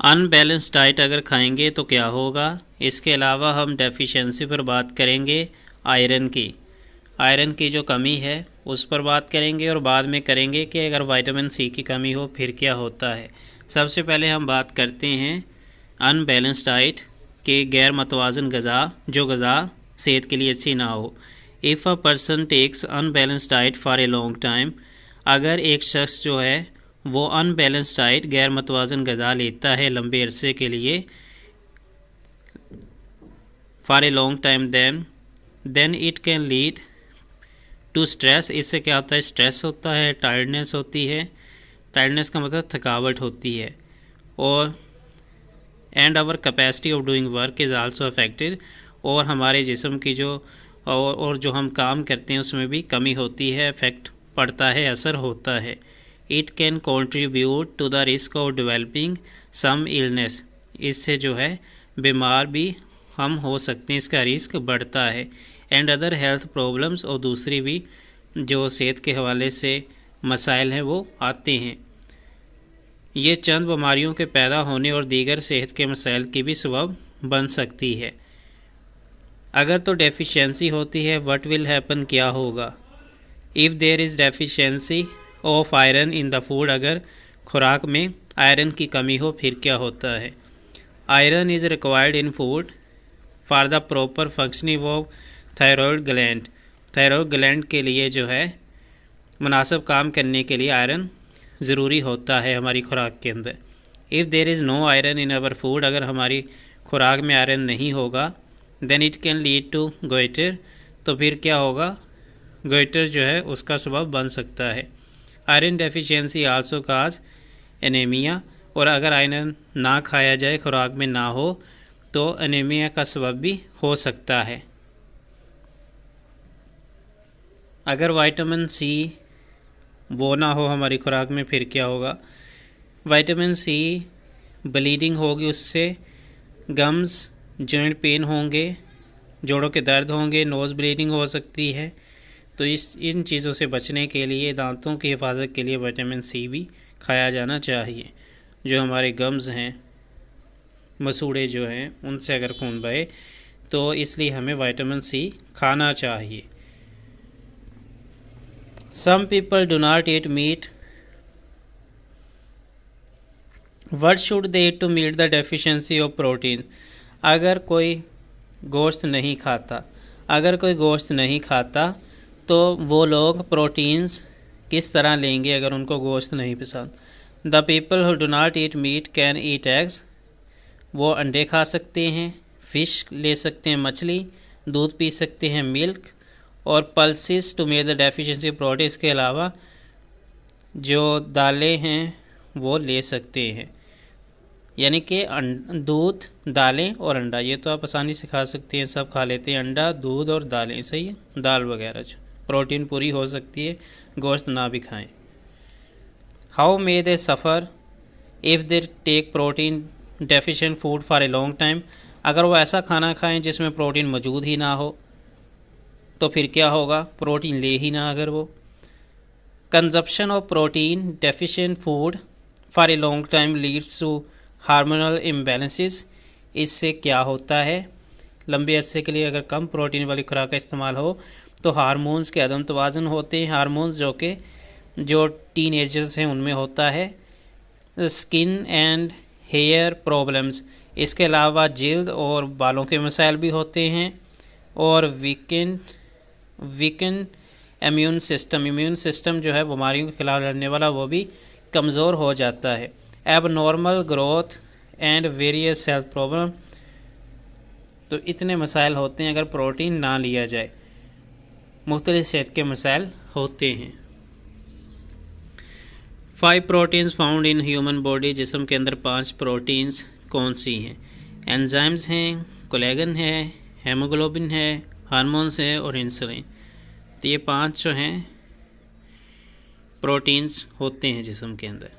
Unbalance diet अगर खाएंगे तो क्या होगा। इसके अलावा हम डेफिशिएंसी पर बात करेंगे, आयरन की जो कमी है उस पर बात करेंगे, और बाद में करेंगे कि अगर विटामिन सी की कमी हो फिर क्या होता है। सबसे पहले हम बात करते हैं अनबैलेंस डाइट के गैर मतवाजन ग़ज़ा, जो ग़ज़ा सेहत के लिए अच्छी ना हो। If a person takes unbalance diet for a long time, अगर एक शख्स जो है वो अनबैलेंस डाइट गैर मतवाजन ग़ज़ा लेता है लंबे अरसे के लिए, for a long time, then it can lead to stress. इससे क्या होता है, स्ट्रेस होता है, टायर्डनेस होती है। टायर्डनेस का मतलब थकावट होती है। और and our capacity of doing work is also affected, और हमारे जिस्म की जो और जो हम काम करते हैं उसमें भी कमी होती है, इफेक्ट पड़ता है, असर होता है। It can contribute to the risk of developing some illness, इससे जो है बीमार भी हम हो सकते हैं, इसका रिस्क बढ़ता है। एंड अदर हेल्थ प्रॉब्लम्स, और दूसरी भी जो सेहत के हवाले से मसाइल हैं वो आते हैं। ये चंद बीमारियों के पैदा होने और दीगर सेहत के मसाइल की भी सबब बन सकती है। अगर तो डेफिशिएंसी होती है, व्हाट विल हैपन, क्या होगा। If there is deficiency of iron in the food, अगर खुराक में आयरन की कमी हो फिर क्या होता है। Iron is required in food for the proper functioning of thyroid gland, thyroid gland के लिए जो है मुनासिब काम करने के लिए आयरन ज़रूरी होता है हमारी खुराक के अंदर। If there is no iron in our food, अगर हमारी खुराक में आयरन नहीं होगा, then it can lead to goitre, तो फिर क्या होगा, गोइटर जो है उसका सबब बन सकता है। आयरन डेफिशिएंसी आल्सो काज एनीमिया, और अगर आयरन ना खाया जाए, खुराक में ना हो, तो एनीमिया का सबब भी हो सकता है। अगर विटामिन सी वो ना हो हमारी खुराक में फिर क्या होगा। विटामिन सी ब्लीडिंग होगी, उससे गम्स, जॉइंट पेन होंगे, जोड़ों के दर्द होंगे, नोज़ ब्लीडिंग हो सकती है। तो इन चीज़ों से बचने के लिए, दांतों की हिफाजत के लिए विटामिन सी भी खाया जाना चाहिए। जो हमारे गम्स हैं, मसूड़े जो हैं, उनसे अगर खून बहे तो इसलिए हमें विटामिन सी खाना चाहिए। Some people do not eat meat. What should they eat to meet the deficiency of protein? अगर कोई गोश्त नहीं खाता, तो वो लोग प्रोटीन्स किस तरह लेंगे अगर उनको गोश्त नहीं पसंद। The people who do not eat meat can eat eggs. वो अंडे खा सकते हैं, फिश ले सकते हैं, मछली, दूध पी सकते हैं, मिल्क, और pulses to make the deficiency protein. इसके अलावा जो दालें हैं वो ले सकते हैं, यानी कि दूध, दालें और अंडा, ये तो आप आसानी से खा सकते हैं, सब खा लेते हैं, अंडा, दूध और दालें, सही है, दाल वगैरह जो प्रोटीन पूरी हो सकती है, गोश्त ना भी खाएं। How may they suffer if they take protein deficient food for a long time, अगर वो ऐसा खाना खाएं जिसमें प्रोटीन मौजूद ही ना हो तो फिर क्या होगा, प्रोटीन ले ही ना अगर वो। Consumption of protein deficient food for a long time leads to hormonal imbalances, इससे क्या होता है, लंबे अरसे के लिए अगर कम प्रोटीन वाली खुराक का इस्तेमाल हो तो हार्मोन्स के अदम तवाज़ुन होते हैं। हार्मोन्स जो टीनेजर्स हैं उनमें होता है। स्किन एंड हेयर प्रॉब्लम्स, इसके अलावा जिल्द और बालों के मसाइल भी होते हैं। और वीकन इम्यून सिस्टम जो है बीमारियों के खिलाफ लड़ने वाला, वो भी कमज़ोर हो जाता है। Abnormal growth and various health problem, तो इतने मसाइल होते हैं अगर प्रोटीन ना लिया जाए, मुख्तलिफ सेहत के मसाइल होते हैं। 5 proteins found in human body, जिस्म के अंदर 5 प्रोटीन्स कौन सी हैं। एंजाइम्स हैं, कोलेजन है, हेमोग्लोबिन है, हार्मोन्स है और इंसुलिन। तो ये 5 जो हैं प्रोटीन्स होते हैं जिस्म के अंदर।